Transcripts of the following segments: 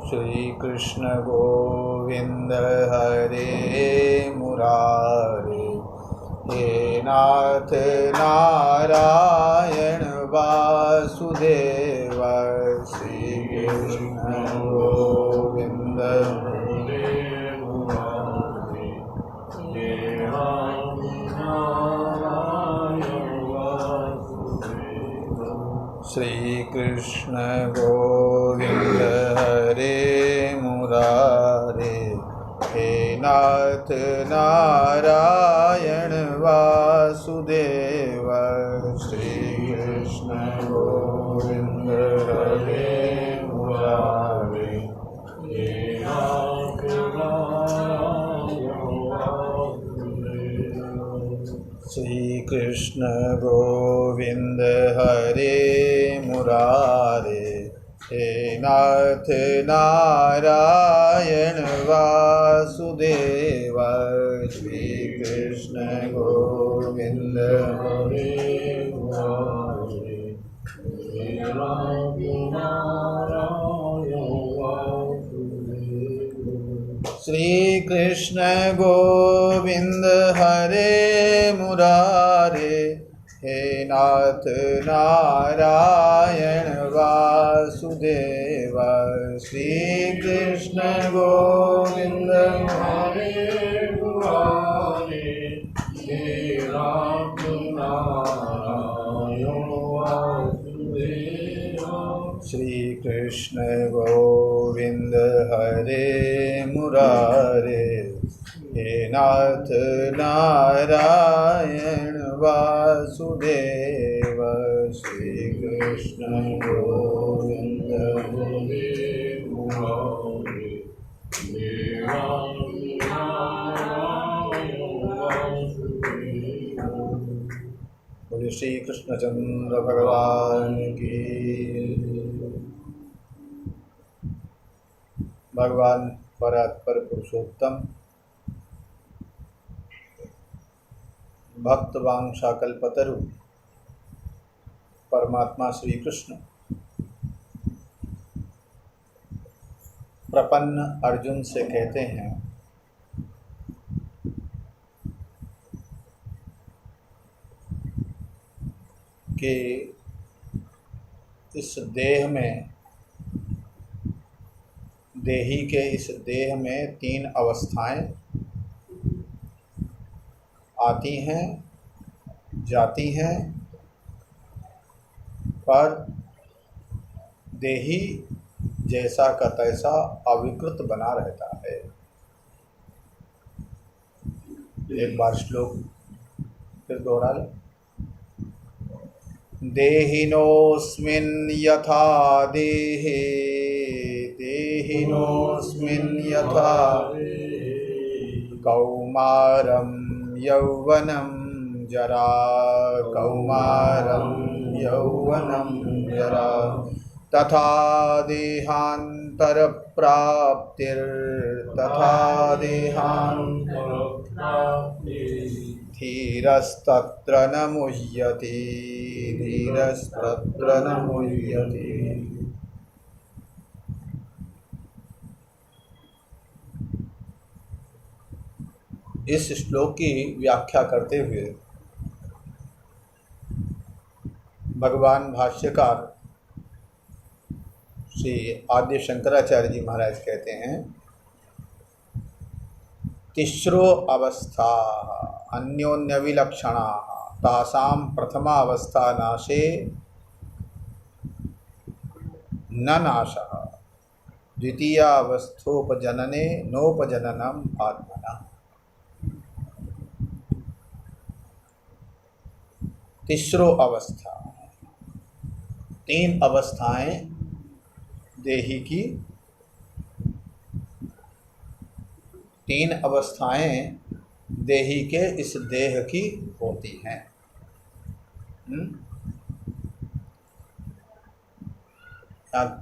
श्री कृष्ण गोविंद हरे मुरारे, हे नाथ नारायण वासुदेव। श्री कृष्ण गोविंद हरे मुरारे, हे नाथ नारायण वासुदेव। श्री कृष्ण गोविंद हरे मुरारे, हे नाथ नारायण वासुदेव। श्री कृष्ण गोविंद हरे मुरारे, हे नाथ नारायण वासुदेव। श्री कृष्ण गोविंद हरे मुरारे, हे नाथ नारायण वासुदेव। श्री कृष्ण गोविंद हरे मुरारे, हे नाथ नारायण वासुदेव। श्री कृष्ण गोविंद हरे मुरारे, हे नाथ नारायण वासुदेव। श्री कृष्ण गोविंद हरे मुरारे, हे नाथ नारायण वासुदेव। श्री कृष्ण गोविंद हरे मुरारे, हे नाथ नारायण वासुदेव। श्री कृष्ण गोविंद हरे मुरारे, हे नाथ नारायण वासुदेव। बोलिए श्री कृष्णचंद्र भगवान की। भगवान परात्पर पुरुषोत्तम भक्तवांशाकल्पतरु परमात्मा श्री कृष्ण प्रपन्न अर्जुन से कहते हैं कि इस देह में, देही के इस देह में तीन अवस्थाएं आती हैं, जाती हैं, पर देही जैसा का तैसा अविकृत बना रहता है। एक बार श्लोक फिर दोहरा लें। देहिनोऽस्मिन् यथा देहे, देहिनोऽस्मिन् यथा कौमारं यौवनं जरा, कौमारं यौवनं जरा, तथा देहान्तरप्राप्तिर्तथा देहान्तरप्राप्तिः, धीरस्तत्र न मुह्यति, धीरस्तत्र न मुह्यति। इस श्लोक की व्याख्या करते हुए भगवान भाष्यकार श्री आद्य शंकराचार्य जी महाराज कहते हैं, तिस्रो अवस्था अन्योन्य विलक्षणा तासां प्रथमा अवस्था नाशे न नाशः, द्वितीया अवस्थोपजनने नोपजननम् आत्मना। तीसरो अवस्था, तीन अवस्थाएं देही की, तीन अवस्थाएं देही के इस देह की होती हैं।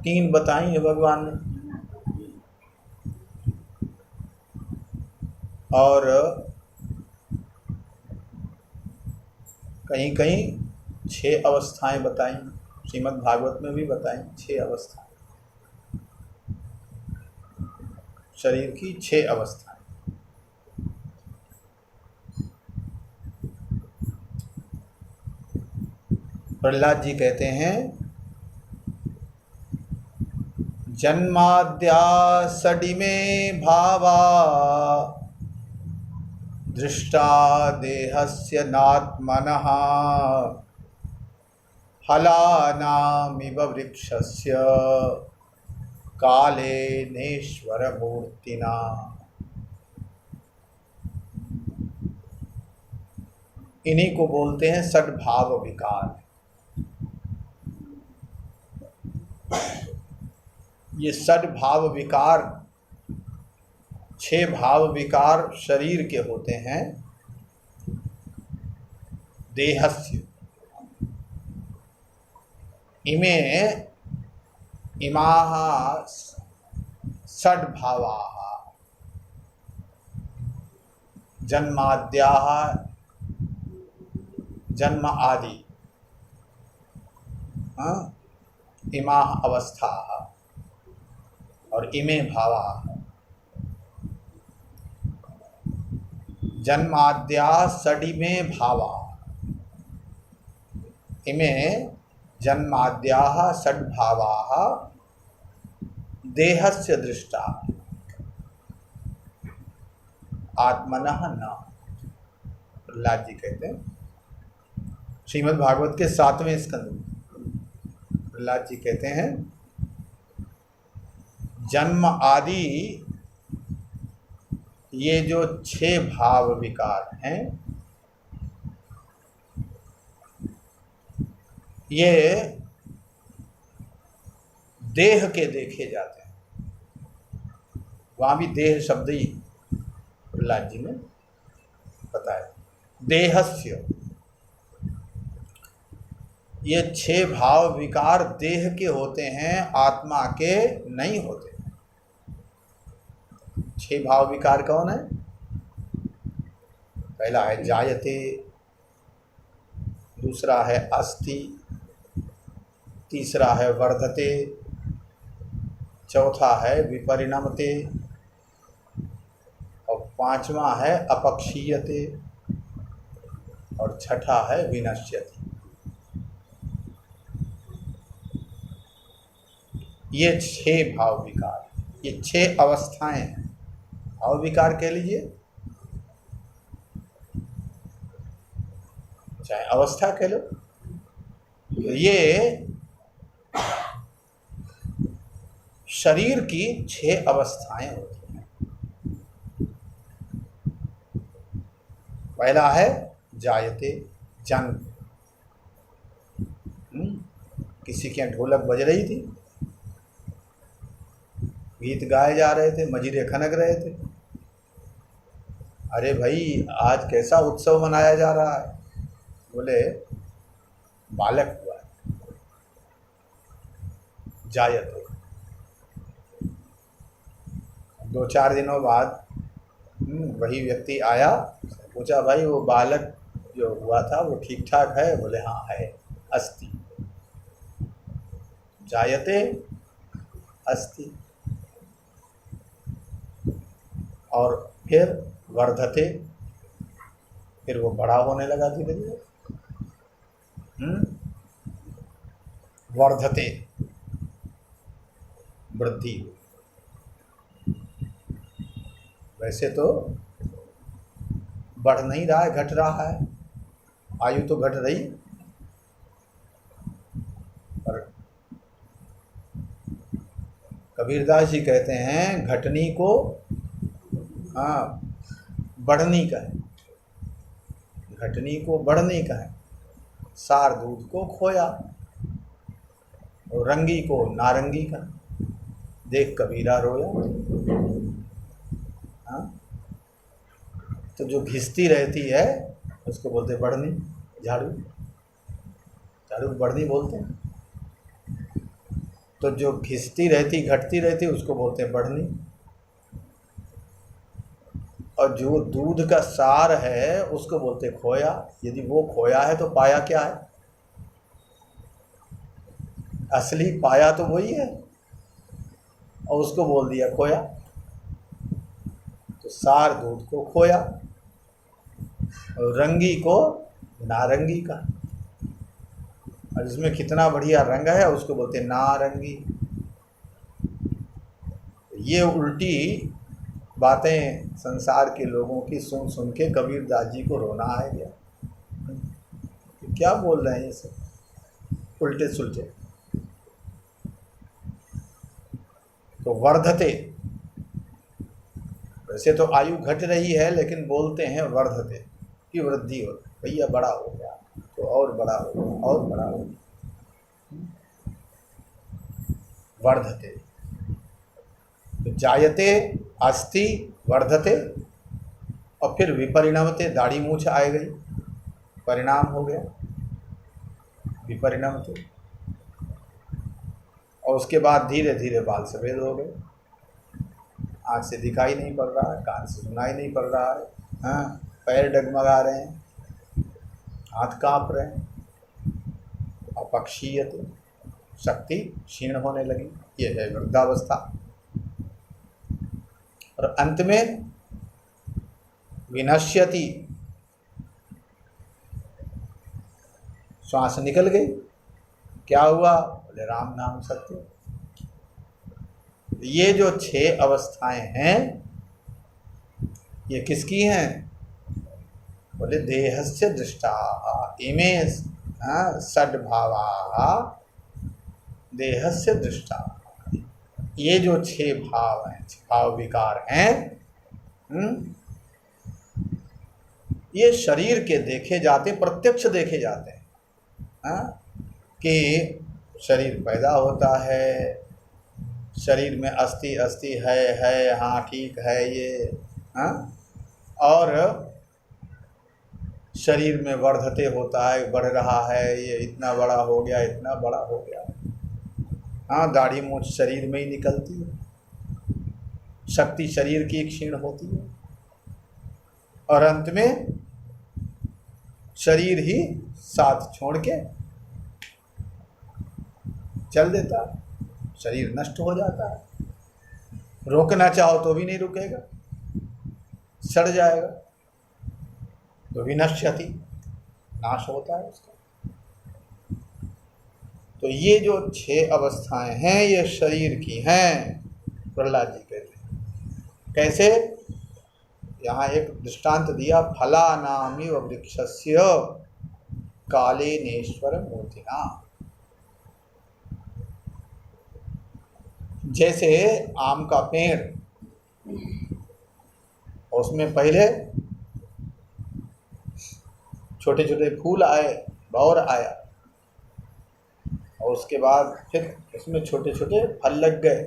तीन बताई है भगवान ने, और कहीं कहीं 6 अवस्थाएं बताई, श्रीमद् भागवत में भी बताई 6 अवस्थाएं। शरीर की 6 अवस्थाएं। प्रहलाद जी कहते हैं, जन्माद्या सडिमे भावा दृष्टा देहस्य नात्मनः फलानामिव वृक्षस्य कालेनेश्वर मूर्तिना। इन्हीं को बोलते हैं सद्भाव विकार। ये सद्भाव विकार, 6 भाव विकार शरीर के होते हैं। देहस्य इमे इमाः षड्भावाः जन्माद्याः, जन्म आदि इमाः अवस्थाः और इमे भावाः। जन्माद्या षडिमे भावाः, इमे जन्माद्याः षड्भावाः देहस्य दृष्टा आत्मनः न। प्रहलाद जी कहते हैं, श्रीमद् भागवत के 7वें स्कंद में प्रहलाद जी कहते हैं, जन्म आदि ये जो 6 भाव विकार हैं, ये देह के देखे जाते हैं। वहाँ भी देह शब्द ही प्रहलाद जी ने बताया। देहस्य, ये 6 भाव विकार देह के होते हैं, आत्मा के नहीं होते। 6 भाव विकार कौन है? पहला है जायते, दूसरा है अस्ति, तीसरा है वर्धते, चौथा है विपरिणमते और 5वां है अपक्षीयते और 6ठा है विनश्यते। ये 6 भाव विकार, ये 6 अवस्थाएं हैं। भाव विकार कह लीजिए, चाहे अवस्था कह लो। ये शरीर की 6 अवस्थाएं होती हैं। पहला है जायते, जन्म। किसी के यहाँ ढोलक बज रही थी, गीत गाए जा रहे थे, मजीरे खनक रहे थे। अरे भाई, आज कैसा उत्सव मनाया जा रहा है? बोले बालक हुआ है, जायते। 2-4 दिनों बाद वही व्यक्ति आया, पूछा, भाई वो बालक जो हुआ था वो ठीक ठाक है? बोले हाँ है, अस्ति। जायते अस्ति। और फिर वर्धते, फिर वो बड़ा होने लगा धीरे धीरे। वर्धते, वृद्धि। वैसे तो बढ़ नहीं रहा है, घट रहा है। आयु तो घट रही, पर कबीरदास जी कहते हैं घटनी को बढ़नी का है, घटनी को बढ़नी का है। सार दूध को खोया और रंगी को नारंगी का, देख कबीरा रोया। तो जो घिसती रहती है उसको बोलते बढ़नी। झाड़ू, झाड़ू को बढ़नी बोलते हैं। तो जो घिसती रहती, घटती रहती, उसको बोलते हैं बढ़नी। और जो दूध का सार है उसको बोलते खोया। यदि वो खोया है तो पाया क्या है? असली पाया तो वही है, और उसको बोल दिया खोया। सार दूध को खोया और रंगी को नारंगी का, और जिसमें कितना बढ़िया रंग है उसको बोलते नारंगी। ये उल्टी बातें संसार के लोगों की सुन सुन के कबीर दास जी को रोना आ गया। क्या बोल रहे हैं ये सब उल्टे सुलटे। तो वर्धते, वैसे तो आयु घट रही है लेकिन बोलते हैं वर्धते कि वृद्धि हो, भैया बड़ा हो गया तो और बड़ा हो गया और बड़ा हो गया। वर्धते तो जायते अस्ति वर्धते, और फिर विपरिणमते, दाढ़ी मूछ आ गई, परिणाम हो गया विपरिणमते, और उसके बाद धीरे धीरे बाल सफेद हो गए, आँख से दिखाई नहीं पड़ रहा है, कान से सुनाई नहीं पड़ रहा है, हाँ, पैर डगमगा रहे हैं, हाथ कांप रहे हैं, अपक्षीयते, शक्ति क्षीण होने लगी। ये है वृद्धावस्था। और अंत में विनश्यति, श्वास निकल गई, क्या हुआ? बोले राम नाम सत्य। ये जो 6 अवस्थाएं हैं ये किसकी हैं? बोले देहस्य दृष्टा इमे षड्भावा देहस्य दृष्टा। ये जो 6 भाव हैं, 6 भाव विकार हैं, ये शरीर के देखे जाते, प्रत्यक्ष देखे जाते हैं। कि शरीर पैदा होता है, शरीर में अस्थि अस्थि है, हाँ ठीक है ये, हाँ, और शरीर में वर्धते होता है, बढ़ रहा है, ये इतना बड़ा हो गया, इतना बड़ा हो गया, हाँ, दाढ़ी मूंछ शरीर में ही निकलती है, शक्ति शरीर की क्षीण होती है, और अंत में शरीर ही साथ छोड़ के चल देता है, शरीर नष्ट हो जाता है, रोकना चाहो तो भी नहीं रुकेगा, सड़ जाएगा, तो विनश्यति, नाश होता है उसका। तो ये जो 6 अवस्थाएं हैं ये शरीर की हैं, प्रहलाद जी कहते हैं। कैसे? यहाँ एक दृष्टांत दिया, फलानामिव वृक्षस्य कालेनेश्वर मूर्तिना। जैसे आम का पेड़, उसमें पहले छोटे छोटे फूल आए, बौर आया, और उसके बाद फिर उसमें छोटे छोटे फल लग गए,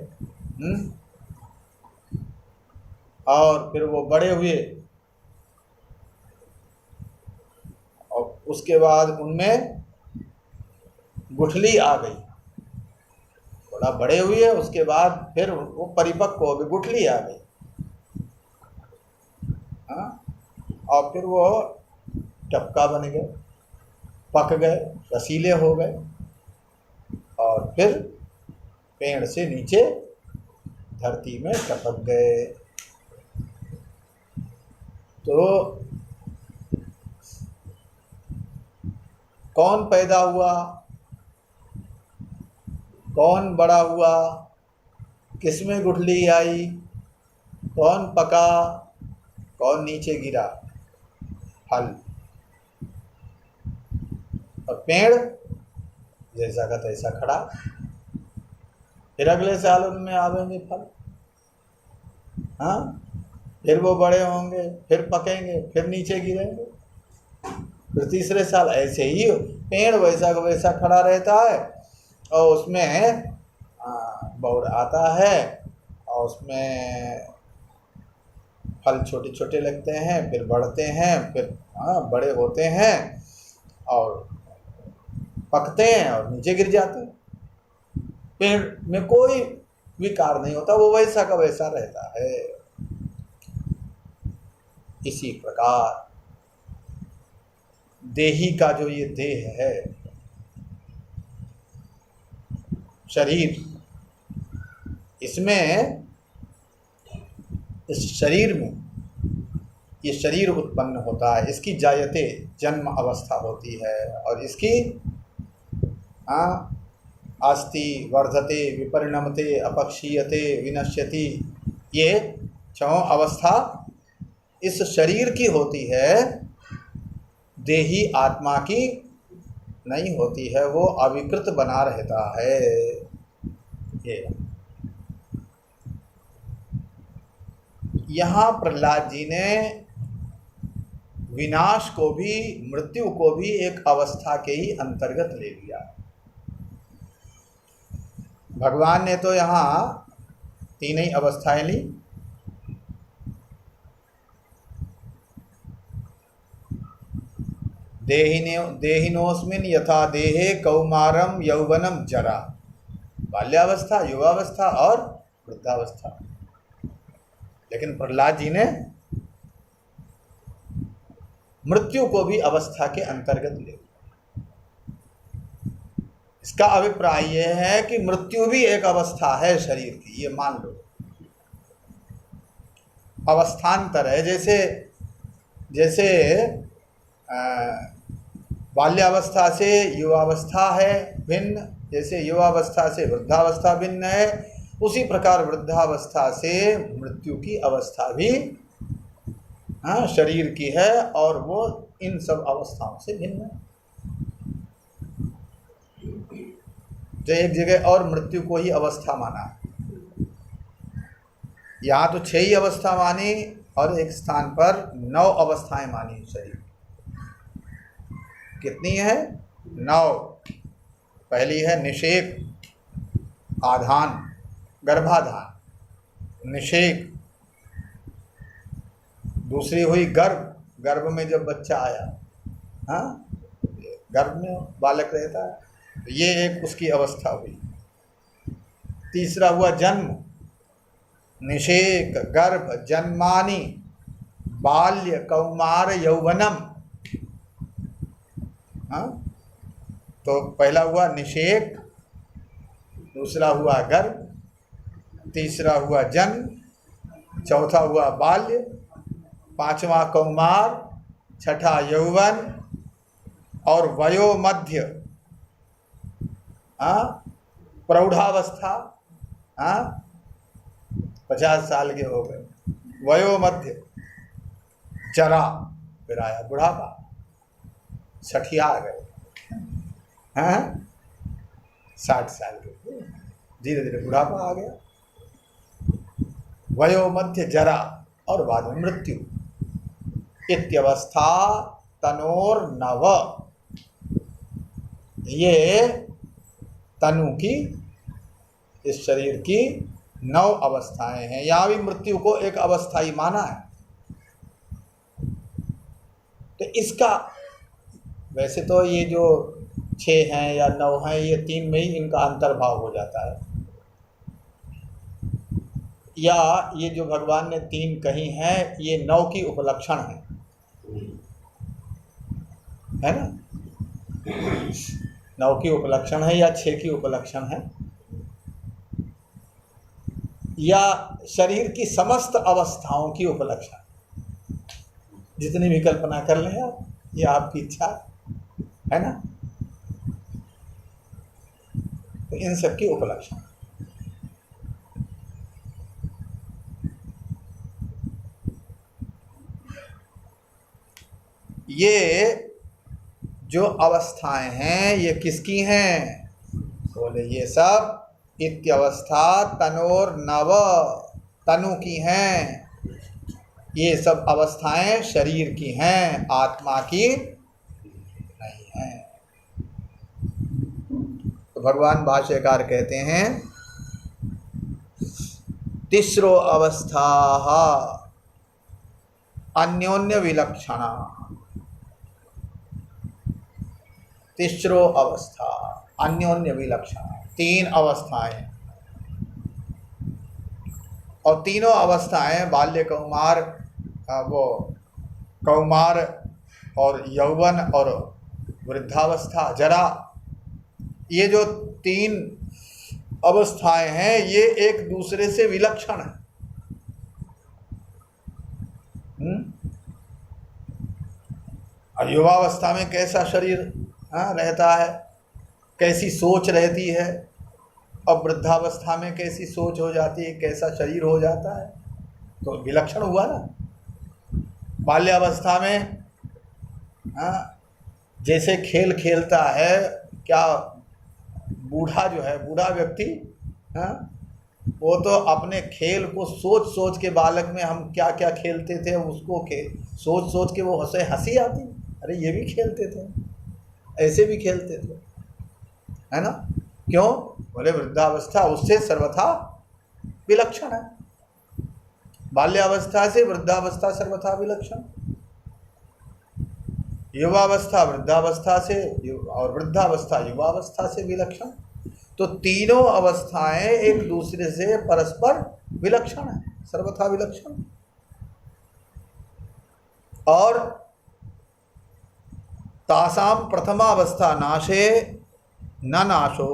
और फिर वो बड़े हुए, और उसके बाद उनमें गुठली आ गई, थोड़ा बड़े हुए, उसके बाद फिर वो परिपक्व हो गए, गुठली आ गई, हाँ, और फिर वो टपका बन गए, पक गए, रसीले हो गए, और फिर पेड़ से नीचे धरती में टपक गए। तो कौन पैदा हुआ, कौन बड़ा हुआ, किसमें गुठली आई, कौन पका, कौन नीचे गिरा? फल। और पेड़ जैसा का तैसा खड़ा, फिर अगले साल उनमें आवेंगे फल, हाँ, फिर वो बड़े होंगे, फिर पकेंगे, फिर नीचे गिरेंगे, फिर तीसरे साल, ऐसे ही पेड़ वैसा का वैसा खड़ा रहता है, और उसमें बौर आता है, और उसमें फल छोटे छोटे लगते हैं, फिर बढ़ते हैं, फिर बड़े होते हैं, और पकते हैं, और नीचे गिर जाते हैं। पेड़ में कोई विकार नहीं होता, वो वैसा का वैसा रहता है। इसी प्रकार देही का जो ये देह है, शरीर, इसमें, इस शरीर में ये शरीर उत्पन्न होता है, इसकी जायते जन्म अवस्था होती है, और इसकी अस्ति वर्धते विपरिणमते अपक्षीयते विनश्यति, ये छहों अवस्था इस शरीर की होती है, देही आत्मा की नहीं होती है, वो अविकृत बना रहता है। ये यहाँ प्रहलाद जी ने विनाश को भी, मृत्यु को भी एक अवस्था के ही अंतर्गत ले लिया। भगवान ने तो यहाँ तीन ही अवस्थाएं ली। देहिनोस्मिन यथा देहे कौमारम यौवनम जरा, बाल्यावस्था, युवावस्था और वृद्धावस्था। लेकिन प्रहलाद जी ने मृत्यु को भी अवस्था के अंतर्गत ले। इसका अभिप्राय यह है कि मृत्यु भी एक अवस्था है शरीर की, ये मान लो। अवस्थांतर है, जैसे जैसे बाल्यावस्था से युवावस्था है भिन्न, जैसे युवावस्था से वृद्धावस्था भिन्न है, उसी प्रकार वृद्धावस्था से मृत्यु की अवस्था भी शरीर की है, और वो इन सब अवस्थाओं से भिन्न है। जो एक जगह और मृत्यु को ही अवस्था माना है, यहाँ तो 6 ही अवस्था मानी, और एक स्थान पर 9 अवस्थाएं मानी शरीर। कितनी है? 9। पहली है निषेक, आधान, गर्भाधान, निषेक। दूसरी हुई गर्भ, गर्भ में जब बच्चा आया, गर्भ में बालक रहता है, तो ये एक उसकी अवस्था हुई। तीसरा हुआ जन्म, निषेक, गर्भ, जन्मानि, बाल्य, कौमार, यौवनम। तो पहला हुआ निषेक, दूसरा हुआ गर्भ, तीसरा हुआ जन्म, चौथा हुआ बाल्य, पांचवा कौमार, छठा यौवन, और वयो मध्य, प्रौढ़ावस्था, 50 साल के हो गए, वयो मध्य, जरा, फिर आया बुढ़ापा, 60 आ गए, 60 साल के, धीरे धीरे बुढ़ापा आ गया, वयो मध्य, जरा, और बाद में मृत्यु। इत्यवस्था तनोर नव, ये तनु की, इस शरीर की 9 अवस्थाएं हैं। यहाँ भी मृत्यु को एक अवस्था ही माना है। तो इसका वैसे तो ये जो 6 हैं या 9 हैं, ये 3 में ही इनका अंतर्भाव हो जाता है, या ये जो भगवान ने 3 कही हैं, ये 9 की उपलक्षण है ना? 9 की उपलक्षण है या 6 की उपलक्षण है, या शरीर की समस्त अवस्थाओं की उपलक्षण, जितनी भी कल्पना कर लें आप, ये आपकी इच्छा है ना? तो इन सब की उपलक्षण। ये जो अवस्थाएं हैं, ये किसकी हैं? बोले ये सब इत्यवस्था तनोर नव, तनु की हैं। ये सब अवस्थाएं शरीर की हैं, आत्मा की नहीं हैं। तो भगवान भाष्यकार कहते हैं, तिस्रो अवस्था अन्योन्य विलक्षणा। तीसरो अवस्था अन्योन्य विलक्षण, 3 अवस्थाएं, और तीनों अवस्थाएं बाल्य, कौमार, वो कौमार और यौवन और वृद्धावस्था, जरा, ये जो 3 अवस्थाएं हैं, ये एक दूसरे से विलक्षण है। और युवावस्था में कैसा शरीर रहता है, कैसी सोच रहती है, और वृद्धावस्था में कैसी सोच हो जाती है, कैसा शरीर हो जाता है, तो विलक्षण हुआ ना। बाल्यावस्था में जैसे खेल खेलता है, क्या बूढ़ा जो है, बूढ़ा व्यक्ति वो तो अपने खेल को सोच सोच के, बालक में हम क्या क्या खेलते थे उसको सोच सोच के वो हंसी आती, अरे ये भी खेलते थे, ऐसे भी खेलते थे, है ना। क्यों? बोले वृद्धावस्था उससे सर्वथा विलक्षण है। बाल्यावस्था से वृद्धावस्था सर्वथा विलक्षण, युवावस्था वृद्धावस्था से और वृद्धावस्था युवावस्था से विलक्षण। तो तीनों अवस्थाएं एक दूसरे से परस्पर विलक्षण है, सर्वथा विलक्षण। और तासाम प्रथमावस्था नाशे न नाशो,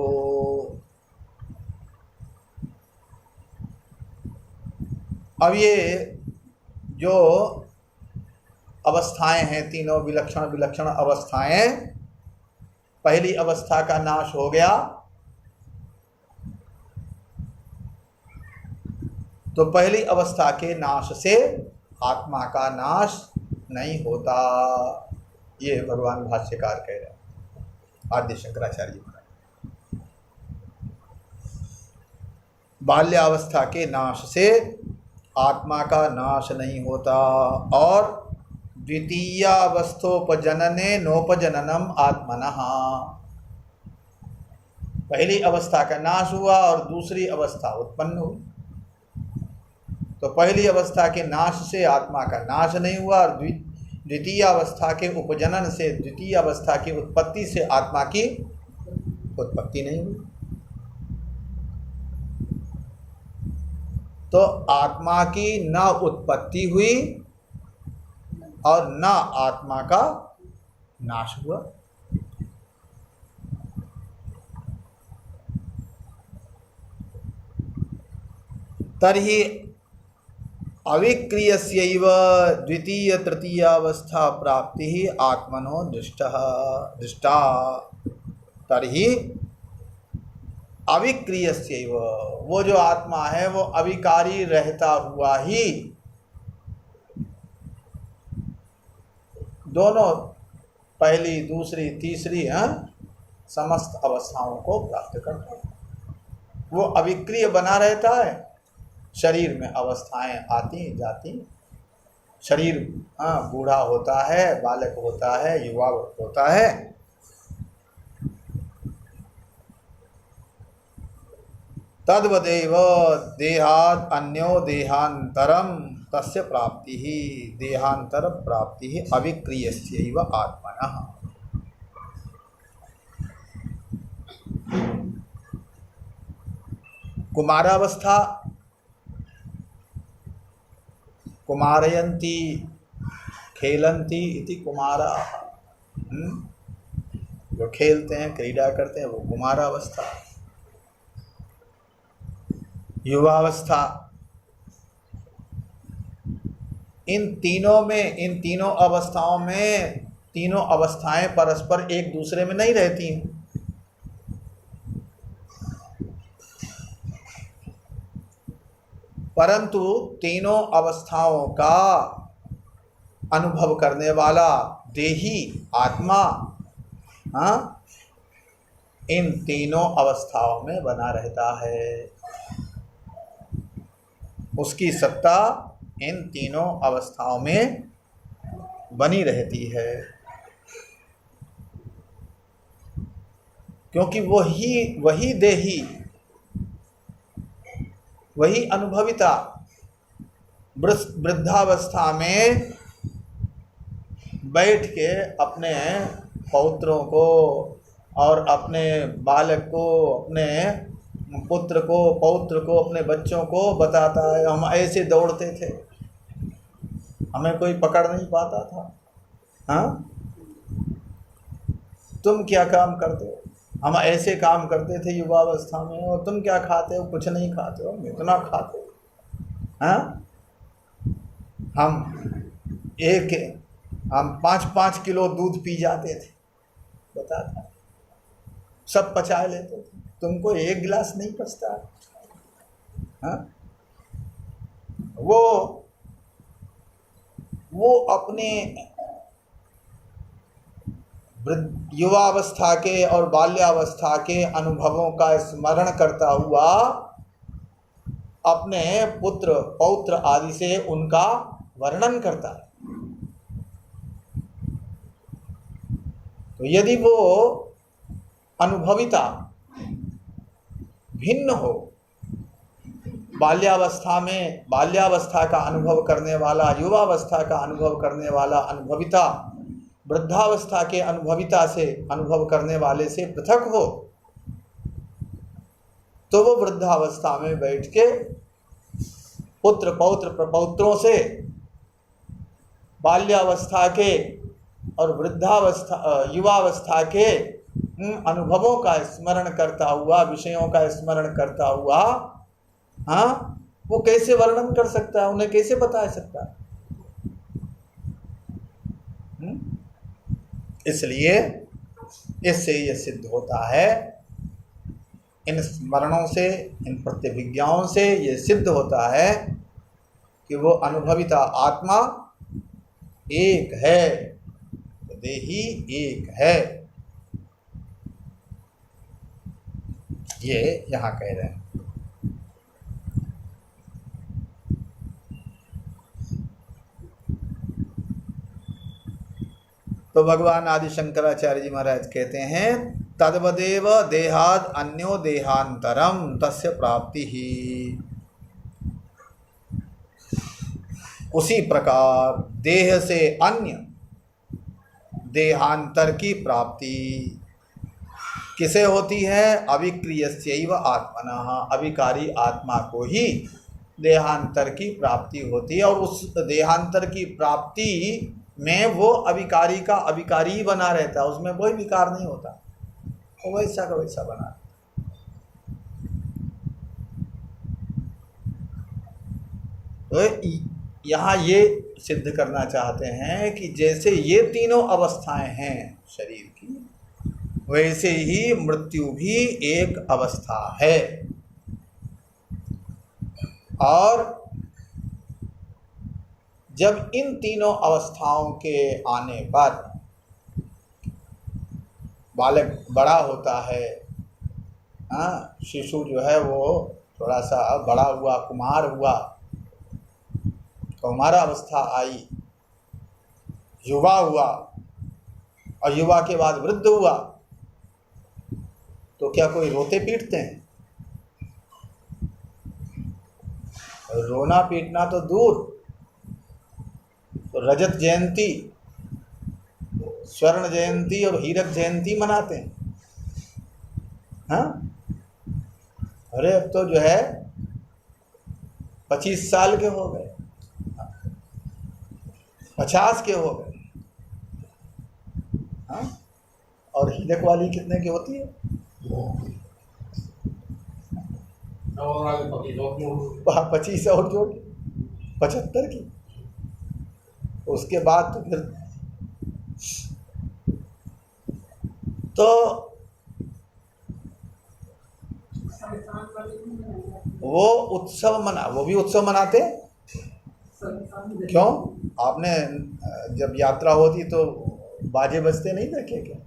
अब ये जो अवस्थाएं हैं, तीनों विलक्षण विलक्षण अवस्थाएं, पहली अवस्था का नाश हो गया तो पहली अवस्था के नाश से आत्मा का नाश नहीं होता, ये भगवान भाष्यकार कह रहे हैं, आद्य शंकराचार्य महाराज। बाल्यावस्था के नाश से आत्मा का नाश नहीं होता, और द्वितीयावस्थोपजनने नोपजननम आत्मनः, पहली अवस्था का नाश हुआ और दूसरी अवस्था उत्पन्न हुई। तो पहली अवस्था के नाश से आत्मा का नाश नहीं हुआ, और द्वितीय अवस्था के उपजनन से, द्वितीय अवस्था की उत्पत्ति से आत्मा की उत्पत्ति नहीं हुई। तो आत्मा की न उत्पत्ति हुई और न आत्मा का नाश हुआ। तर्हि अविक्रियस्यैव द्वितीय तृतीयावस्था प्राप्ति ही आत्मनो दृष्टा। तर्हि अविक्रियस्यैव, वो जो आत्मा है वो अविकारी रहता हुआ ही दोनों, पहली दूसरी तीसरी समस्त अवस्थाओं को प्राप्त करता है। वो अविक्रिय बना रहता है, शरीर में अवस्थाएं आती जाती, शरीर बूढ़ा होता है, बालक होता है, युवा होता है, तद्वदेव देहाद अन्यो देहांतरम तस्य प्राप्ति ही, देहांतर प्राप्ति ही अविक्रियस्यैव आत्मनः। कुमारावस्था, कुमारयन्ति खेलन्ति इति कुमारा, जो खेलते हैं क्रीड़ा करते हैं वो कुमारावस्था। युवावस्था, इन तीनों में, इन तीनों अवस्थाओं में, तीनों अवस्थाएं परस्पर एक दूसरे में नहीं रहती हैं। परंतु तीनों अवस्थाओं का अनुभव करने वाला देही आत्मा इन तीनों अवस्थाओं में बना रहता है। उसकी सत्ता इन तीनों अवस्थाओं में बनी रहती है, क्योंकि वही देही, वही अनुभविता वृद्धावस्था में बैठ के अपने पौत्रों को और अपने बालक को, अपने पुत्र को, पौत्र को, अपने बच्चों को बताता है, हम ऐसे दौड़ते थे, हमें कोई पकड़ नहीं पाता था, तुम क्या काम करते हो, हम ऐसे काम करते थे युवावस्था में, और तुम क्या खाते हो, कुछ नहीं खाते हो, हम इतना खाते हो, हम एक हम 5-5 किलो दूध पी जाते थे, बता था, सब पचा लेते थे, तुमको 1 गिलास नहीं पचता। हाँ, वो अपने युवावस्था के और बाल्यावस्था के अनुभवों का स्मरण करता हुआ अपने पुत्र पौत्र आदि से उनका वर्णन करता है। तो यदि वो अनुभविता भिन्न हो, बाल्यावस्था में बाल्यावस्था का अनुभव करने वाला, युवावस्था का अनुभव करने वाला अनुभविता वृद्धावस्था के अनुभविता से, अनुभव करने वाले से पृथक हो, तो वो वृद्धावस्था में बैठ के पुत्र पौत्र प्रपौत्रों से बाल्यावस्था के और वृद्धावस्था युवावस्था के अनुभवों का स्मरण करता हुआ, विषयों का स्मरण करता हुआ, हाँ, वो कैसे वर्णन कर सकता है, उन्हें कैसे बता सकता है? इसलिए इससे ये सिद्ध होता है, इन स्मरणों से, इन प्रतिभिज्ञाओं से ये सिद्ध होता है कि वो अनुभविता आत्मा एक है, देही एक है। ये यहाँ कह रहे हैं। तो भगवान आदि शंकराचार्य जी महाराज कहते हैं, तद्वदेव देहाद अन्यो देहांतरम तस्य प्राप्ति ही। उसी प्रकार देह से अन्य देहांतर की प्राप्ति किसे होती है? अविक्रियस्यैव आत्मनः, अविकारी आत्मा को ही देहांतर की प्राप्ति होती है। और उस देहांतर की प्राप्ति में वो अविकारी का अविकारी ही बना रहता है, उसमें कोई विकार नहीं होता, वो वैसा का वैसा बना। तो यहाँ ये सिद्ध करना चाहते हैं कि जैसे ये तीनों अवस्थाएं हैं शरीर की, वैसे ही मृत्यु भी एक अवस्था है। और जब इन तीनों अवस्थाओं के आने पर बालक बड़ा होता है, हाँ, शिशु जो है वो थोड़ा सा बड़ा हुआ, कुमार हुआ, कौमारावस्था आई, युवा हुआ, और युवा के बाद वृद्ध हुआ, तो क्या कोई रोते पीटते हैं? रोना पीटना तो दूर, तो रजत जयंती, स्वर्ण जयंती और हीरक जयंती मनाते हैं। हाँ, अरे अब तो जो है 25 साल के हो गए, 50 के हो गए। हाँ, और हीरक वाली कितने की होती है? 25 और जोड़ 75 की। उसके बाद तो फिर तो वो उत्सव वो भी उत्सव मनाते। क्यों? आपने जब यात्रा होती तो बाजे बजते नहीं देखे क्या?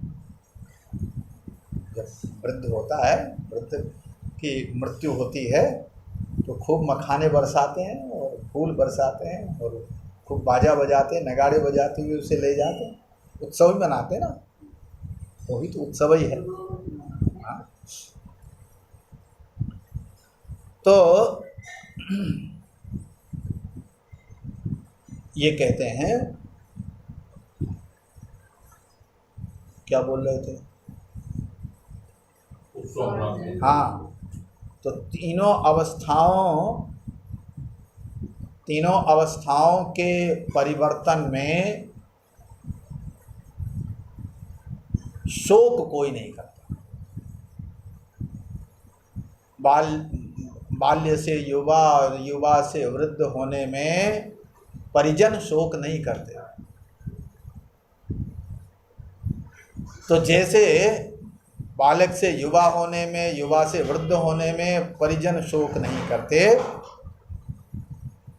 जब वृद्ध होता है, वृद्ध की मृत्यु होती है, तो खूब मखाने बरसाते हैं और फूल बरसाते हैं और खूब बाजा बजाते हैं, नगाड़े बजाते हुए उसे ले जाते हैं, उत्सव ही मनाते हैं ना, वो भी तो उत्सव ही है। हाँ? तो ये कहते हैं, क्या बोल रहे थे? हाँ, तो तीनों अवस्थाओं के परिवर्तन में शोक कोई नहीं करता। बाल्य से युवा और युवा से वृद्ध होने में परिजन शोक नहीं करते। तो जैसे बालक से युवा होने में, युवा से वृद्ध होने में परिजन शोक नहीं करते,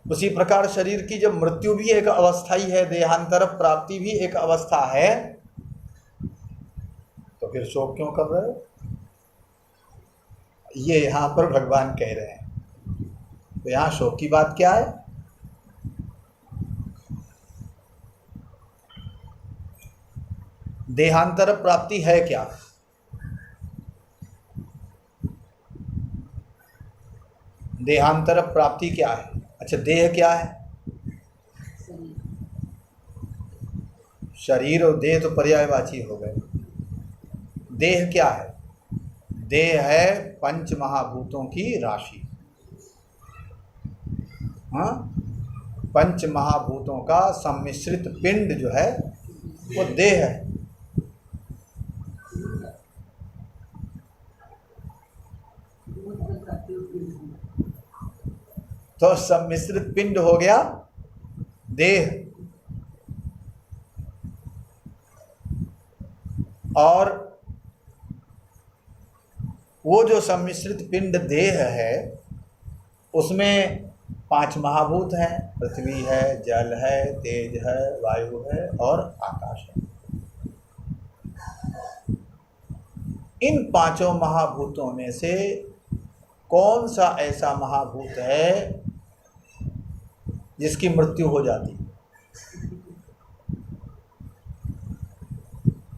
उसी प्रकार शरीर की जब मृत्यु भी एक अवस्था ही है, देहांतर प्राप्ति भी एक अवस्था है, तो फिर शोक क्यों कर रहे हो? ये यहां पर भगवान कह रहे हैं। तो यहां शोक की बात क्या है? देहांतर प्राप्ति है क्या? देहांतर प्राप्ति क्या है? अच्छा, देह क्या है? शरीर और देह तो पर्यायवाची हो गए। देह क्या है? देह है पंच महाभूतों की राशि। हाँ, पंच महाभूतों का सम्मिश्रित पिंड जो है वो देह है। तो सम्मिश्रित पिंड हो गया देह, और वो जो सम्मिश्रित पिंड देह है उसमें पांच महाभूत हैं, पृथ्वी है, जल है, तेज है, वायु है और आकाश है। इन पांचों महाभूतों में से कौन सा ऐसा महाभूत है जिसकी मृत्यु हो जाती है?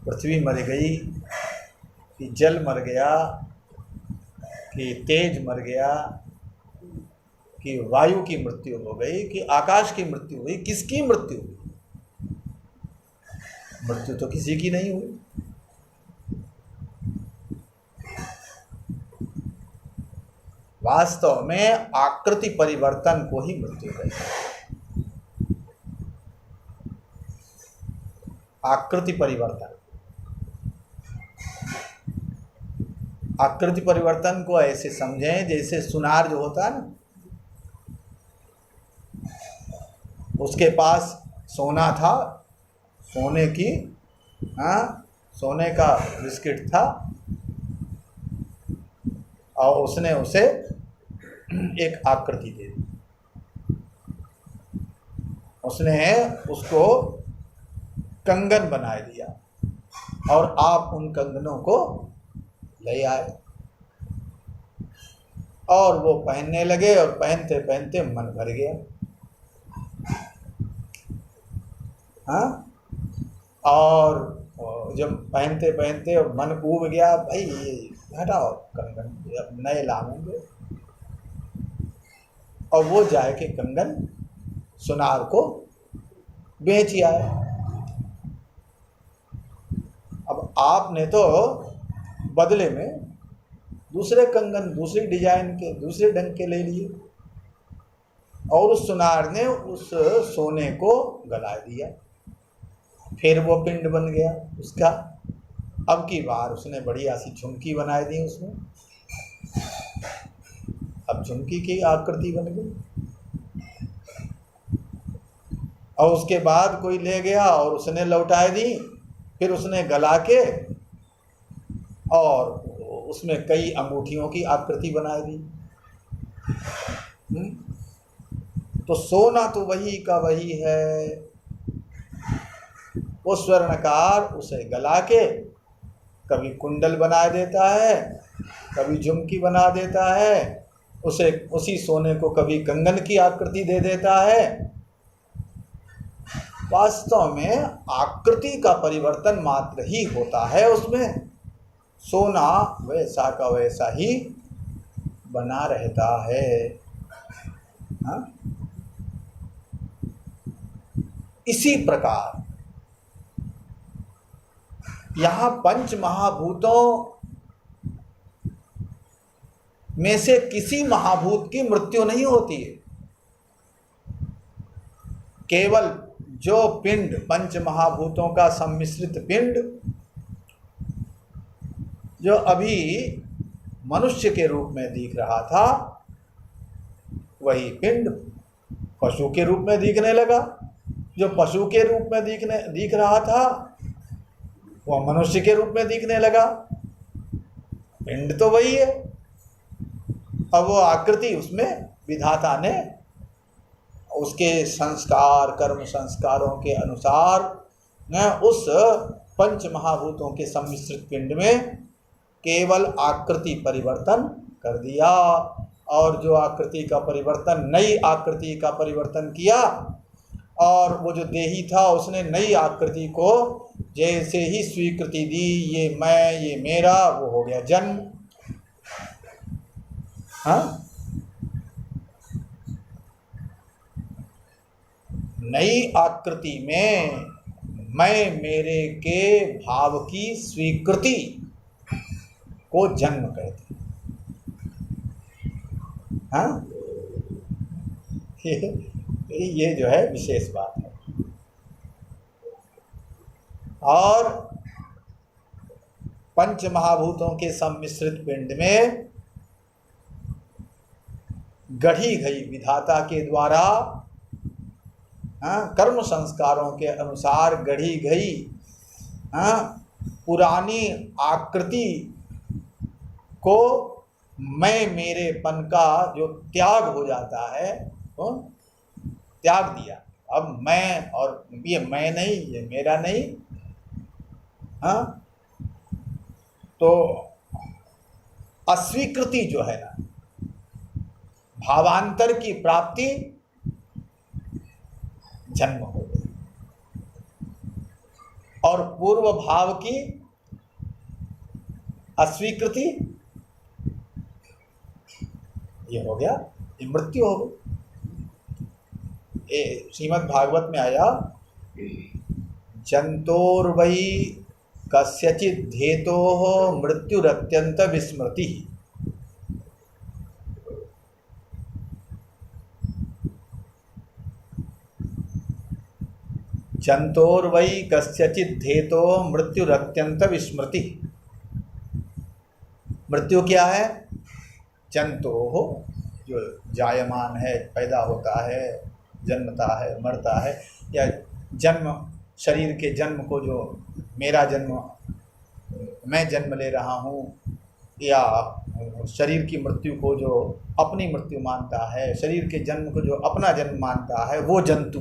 पृथ्वी मर गई कि जल मर गया कि तेज मर गया कि वायु की मृत्यु हो गई कि आकाश की मृत्यु हुई? किसकी मृत्यु हुई? मृत्यु तो किसी की नहीं हुई। वास्तव में आकृति परिवर्तन को ही मृत्यु कहते हैं। आकृति परिवर्तन, आकृति परिवर्तन को ऐसे समझें जैसे सुनार जो होता है ना, उसके पास सोना था, सोने की सोने का बिस्किट था, और उसने उसे एक आकृति दे दी। उसने उसको कंगन बना दिया और आप उन कंगनों को ले आए और वो पहनने लगे, और पहनते पहनते मन भर गया। हाँ, और जब पहनते पहनते और मन ऊब गया, भाई ये हटाओ कंगन, अब नए लाएंगे, और वो जाए के कंगन सुनार को बेच आए। अब आपने तो बदले में दूसरे कंगन, दूसरी डिजाइन के, दूसरे ढंग के ले लिए, और उस सुनार ने उस सोने को गला दिया। फिर वो पिंड बन गया उसका। अब की बार उसने बढ़िया सी झुमकी बनाई दी उसमें, अब झुमकी की आकृति बन गई। और उसके बाद कोई ले गया और उसने लौटा दी, फिर उसने गला के और उसमें कई अंगूठियों की आकृति बना दी। तो सोना तो वही का वही है, वो स्वर्णकार उसे गला के कभी कुंडल बना देता है, कभी झुमकी बना देता है, उसे उसी सोने को कभी कंगन की आकृति दे देता है। वास्तव में आकृति का परिवर्तन मात्र ही होता है, उसमें सोना वैसा का वैसा ही बना रहता है। हाँ? इसी प्रकार यहाँ पंच महाभूतों में से किसी महाभूत की मृत्यु नहीं होती है। केवल जो पिंड, पंच महाभूतों का सम्मिश्रित पिंड, जो अभी मनुष्य के रूप में दिख रहा था, वही पिंड पशु के रूप में दिखने लगा। जो पशु के रूप में दिख रहा था, वो मनुष्य के रूप में दिखने लगा। पिंड तो वही है, अब वो आकृति उसमें विधाता ने उसके संस्कार, कर्म संस्कारों के अनुसार उस पंच महाभूतों के सम्मिश्रित पिंड में केवल आकृति परिवर्तन कर दिया। और जो आकृति का परिवर्तन, नई आकृति का परिवर्तन किया, और वो जो देही था उसने नई आकृति को जैसे ही स्वीकृति दी, ये मैं, ये मेरा, वो हो गया जन्म। हाँ, नई आकृति में मैं मेरे के भाव की स्वीकृति को जन्म कहते हैं। हाँ, ये जो है विशेष बात है। और पंच महाभूतों के सम्मिश्रित पिंड में गढ़ी गई विधाता के द्वारा, कर्म संस्कारों के अनुसार गढ़ी गई पुरानी आकृति को मैं मेरेपन का जो त्याग हो जाता है, तो त्याग दिया। अब मैं, और ये मैं नहीं, ये मेरा नहीं। हाँ, तो अस्वीकृति जो है ना, भावांतर की प्राप्ति जन्म हो गई, और पूर्व भाव की अस्वीकृति ये हो गया, ये मृत्यु हो गई। श्रीमद् भागवत में आया, जंतोर्वै कस्यचित् धेतोः मृत्युरत्यंत विस्मृति। जंतोर्वै कस्यचित् धेतोः मृत्युरत्यंत विस्मृति। मृत्यु क्या है? जंतु हो, जो जायमान है, पैदा होता है, जन्मता है, मरता है, या जन्म, शरीर के जन्म को, जो मेरा जन्म, मैं जन्म ले रहा हूँ, या शरीर की मृत्यु को जो अपनी मृत्यु मानता है, शरीर के जन्म को जो अपना जन्म मानता है, वो जंतु।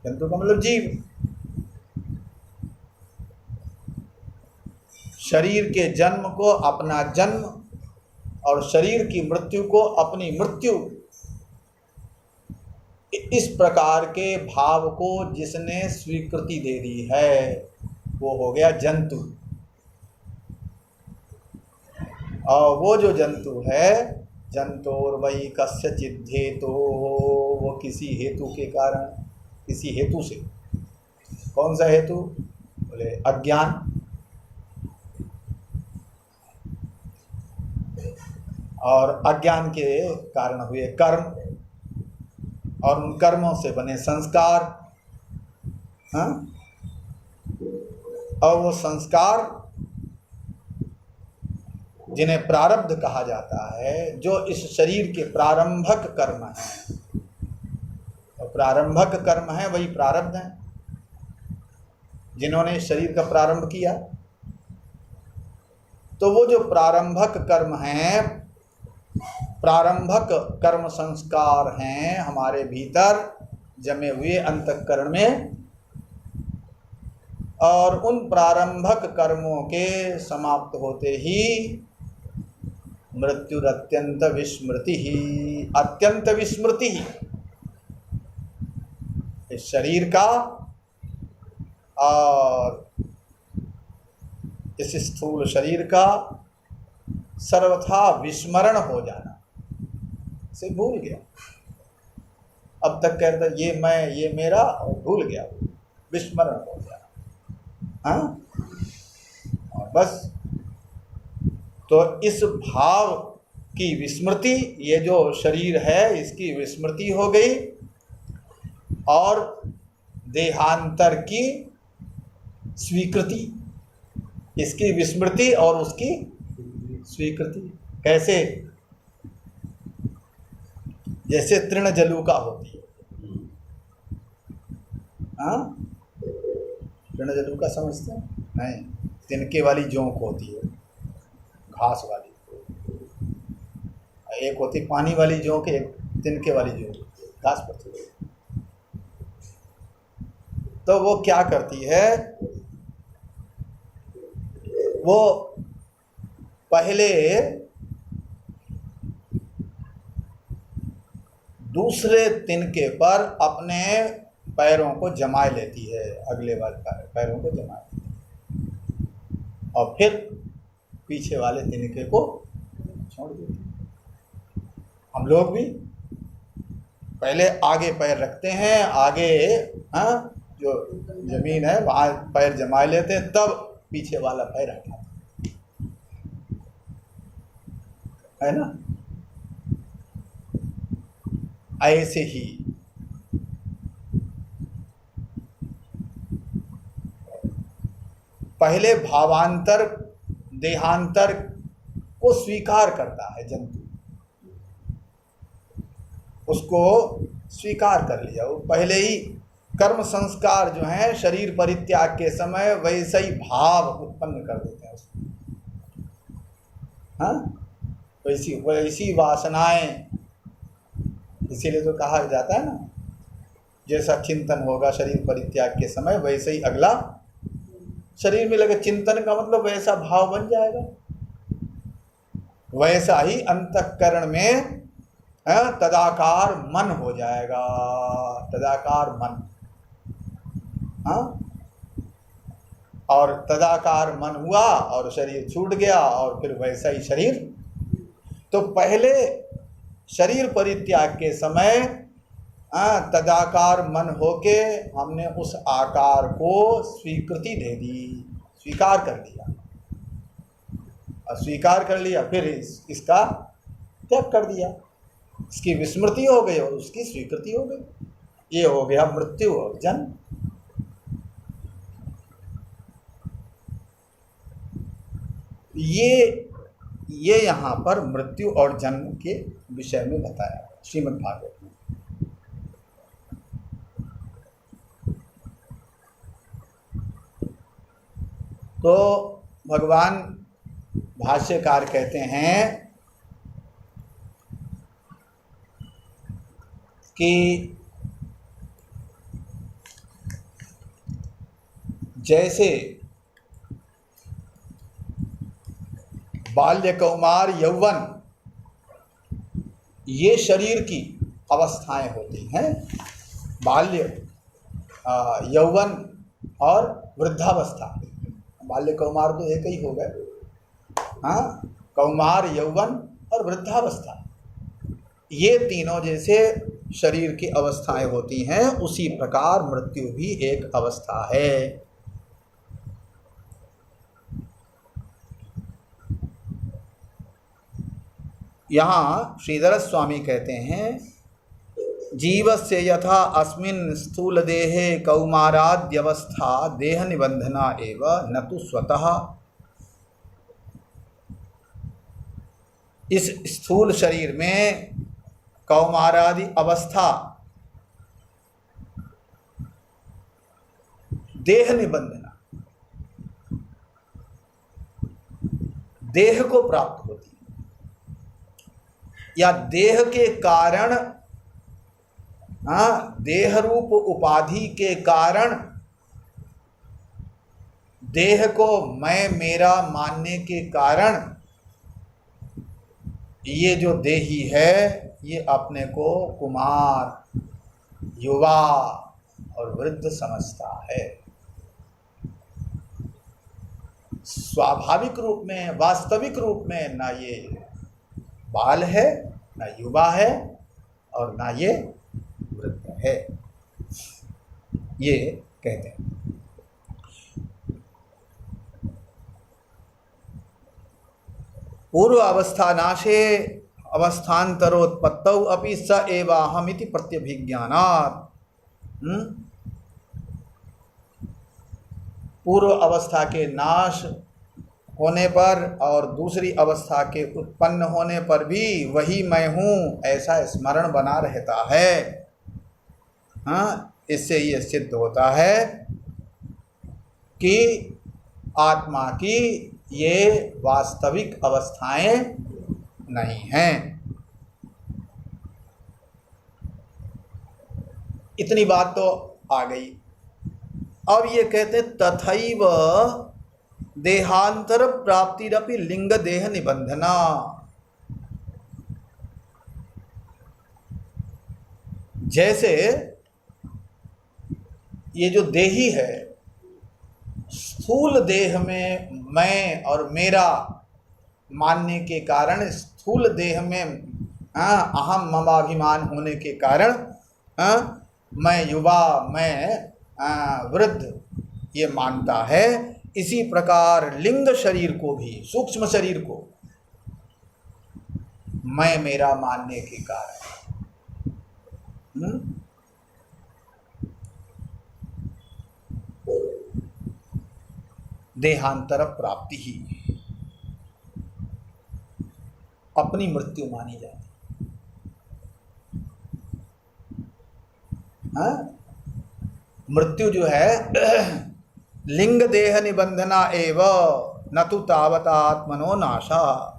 जंतु का मतलब जीव। शरीर के जन्म को अपना जन्म, और शरीर की मृत्यु को अपनी मृत्यु, इस प्रकार के भाव को जिसने स्वीकृति दे दी है, वो हो गया जंतु। और वो जो जंतु है, जंतोर्वै कस्यचित् धेतो, वो किसी हेतु के कारण, किसी हेतु से। कौन सा हेतु? बोले अज्ञान। और अज्ञान के कारण हुए कर्म, और उन कर्मों से बने संस्कार। हाँ? और वो संस्कार जिन्हें प्रारब्ध कहा जाता है, जो इस शरीर के प्रारंभक कर्म हैं, और प्रारंभक कर्म है वही प्रारब्ध हैं, जिन्होंने शरीर का प्रारंभ किया। तो वो जो प्रारंभक कर्म हैं, प्रारंभक कर्म संस्कार हैं हमारे भीतर जमे हुए अंतःकरण में, और उन प्रारंभक कर्मों के समाप्त होते ही मृत्युरत्यंत विस्मृति ही, अत्यंत विस्मृति ही, इस शरीर का और इस स्थूल शरीर का सर्वथा विस्मरण हो जाना, से भूल गया। अब तक कहता ये मैं, ये मेरा, और भूल गया, विस्मरण हो गया। हाँ, और बस। तो इस भाव की विस्मृति, ये जो शरीर है इसकी विस्मृति हो गई, और देहांतर की स्वीकृति, इसकी विस्मृति और उसकी स्वीकृति। कैसे? जैसे तृण जलुका होती है। हाँ, तृणजटुका समझते हैं? नहीं, तिनके वाली जोंक होती है, घास वाली। एक होती पानी वाली जोंक, एक तिनके वाली जोंक, घास पर होती है। तो वो क्या करती है, वो पहले दूसरे तिनके पर अपने पैरों को जमाए लेती है, अगले वाले पैरों को जमाए लेती है, और फिर पीछे वाले तिनके को छोड़ देती है। हम लोग भी पहले आगे पैर रखते हैं, आगे जो जमीन है वहाँ पैर जमाए लेते हैं, तब पीछे वाला पैर हटाते है ना। ऐसे ही पहले भावांतर देहांतर को स्वीकार करता है जंतु, उसको स्वीकार कर लिया, वो पहले ही कर्म संस्कार जो हैं शरीर परित्याग के समय वैसे ही भाव उत्पन्न कर देते हैं उसको। वैसी वासनाएं, इसीलिए तो कहा जाता है ना, जैसा चिंतन होगा शरीर परित्याग के समय वैसे ही अगला शरीर में लगे। चिंतन का मतलब वैसा भाव बन जाएगा, वैसा ही अंतःकरण में तदाकार मन हो जाएगा, तदाकार मन। और तदाकार मन हुआ और शरीर छूट गया, और फिर वैसा ही शरीर। तो पहले शरीर परित्याग के समय तदाकार मन होके हमने उस आकार को स्वीकृति दे दी, स्वीकार कर लिया, और स्वीकार कर लिया फिर इसका त्याग कर दिया, इसकी विस्मृति हो गई और उसकी स्वीकृति हो गई। ये हो गया मृत्यु और जन्म। ये यहाँ पर मृत्यु और जन्म के विषय में बताया श्रीमद् भागवत में। तो भगवान भाष्यकार कहते हैं कि जैसे बाल्य कौमार यौवन ये शरीर की अवस्थाएं होती हैं, बाल्य यौवन और वृद्धावस्था। बाल्य कौमार तो एक ही हो गए, कौमार यौवन और वृद्धावस्था, ये तीनों जैसे शरीर की अवस्थाएं होती हैं, उसी प्रकार मृत्यु भी एक अवस्था है। यहाँ श्रीधर स्वामी कहते हैं, जीवस्य यथा अस्मिन् स्थूल देहे कौमाराद्यवस्था देह निबंधना एव न तो स्वतः। इस स्थूल शरीर में कौमारादि अवस्था देह निबंधना, देह को प्राप्त होती है, या देह के कारण, देह रूप उपाधि के कारण देह को मैं मेरा मानने के कारण ये जो देही है ये अपने को कुमार, युवा और वृद्ध समझता है। स्वाभाविक रूप में, वास्तविक रूप में ना ये बाल है, ना युवा है, और ना ये वृद्ध है, ये कहते हैं। पूर्व अवस्था नाशे अवस्थान्तरोत्पत्तौ अपि स एवाहमिति प्रत्यभिज्ञानात्। पूर्व अवस्था के नाश होने पर और दूसरी अवस्था के उत्पन्न होने पर भी वही मैं हूँ ऐसा स्मरण बना रहता है। इससे ये सिद्ध होता है कि आत्मा की ये वास्तविक अवस्थाएं नहीं हैं। इतनी बात तो आ गई। अब ये कहते तथैव देहांतर प्राप्तिरपि लिंग देह निबंधना। जैसे ये जो देही है, स्थूल देह में मैं और मेरा मानने के कारण, स्थूल देह में अहम ममाभिमान होने के कारण मैं युवा, मैं वृद्ध ये मानता है। इसी प्रकार लिंग शरीर को भी, सूक्ष्म शरीर को मैं मेरा मानने के कारण देहांतर प्राप्ति ही अपनी मृत्यु मानी जाती है। मृत्यु जो है लिंग देह निबंधना एव न तो तावता आत्मनो नाशा।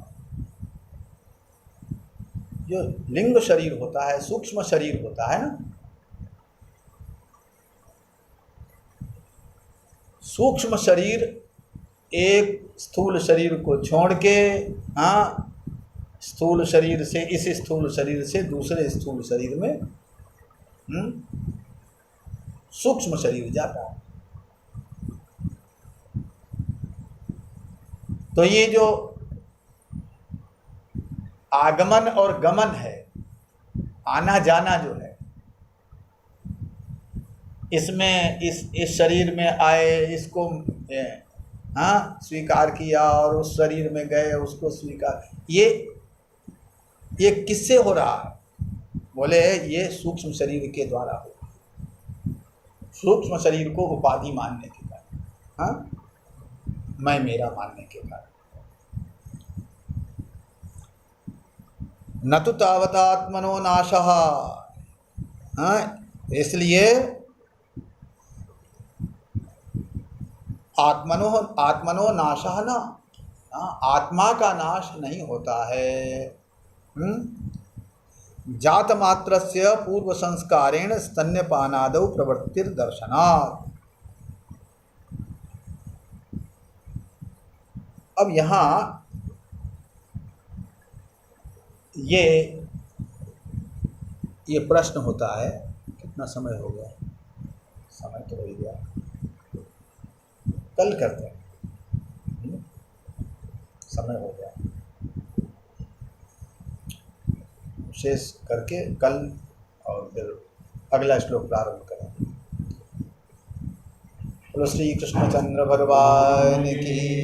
जो लिंग शरीर होता है, सूक्ष्म शरीर होता है ना, सूक्ष्म शरीर एक स्थूल शरीर को छोड़ के स्थूल शरीर से, इस स्थूल शरीर से दूसरे स्थूल शरीर में सूक्ष्म शरीर जाता है। तो ये जो आगमन और गमन है, आना जाना जो है, इसमें इस शरीर में आए, इसको स्वीकार किया और उस शरीर में गए, उसको स्वीकार, ये किससे हो रहा है? बोले ये सूक्ष्म शरीर के द्वारा हो, सूक्ष्म शरीर को उपाधि मानने के कारण, मैं मेरा मानने के कारण। न तो तावतात्मनो नाशः, इसलिए आत्मनो नाशः न, आत्मा का नाश नहीं होता है। जात मात्रस्य पूर्व संस्कारेण स्तन्यपानादौ प्रवृत्तिर दर्शनात्। अब यहाँ ये प्रश्न होता है, कितना समय हो गया? समय तो हो गया, कल करते हैं, समय हो गया, शेष करके कल और फिर अगला श्लोक प्रारंभ करेंगे। बोलो श्री कृष्णचंद्र भगवान की।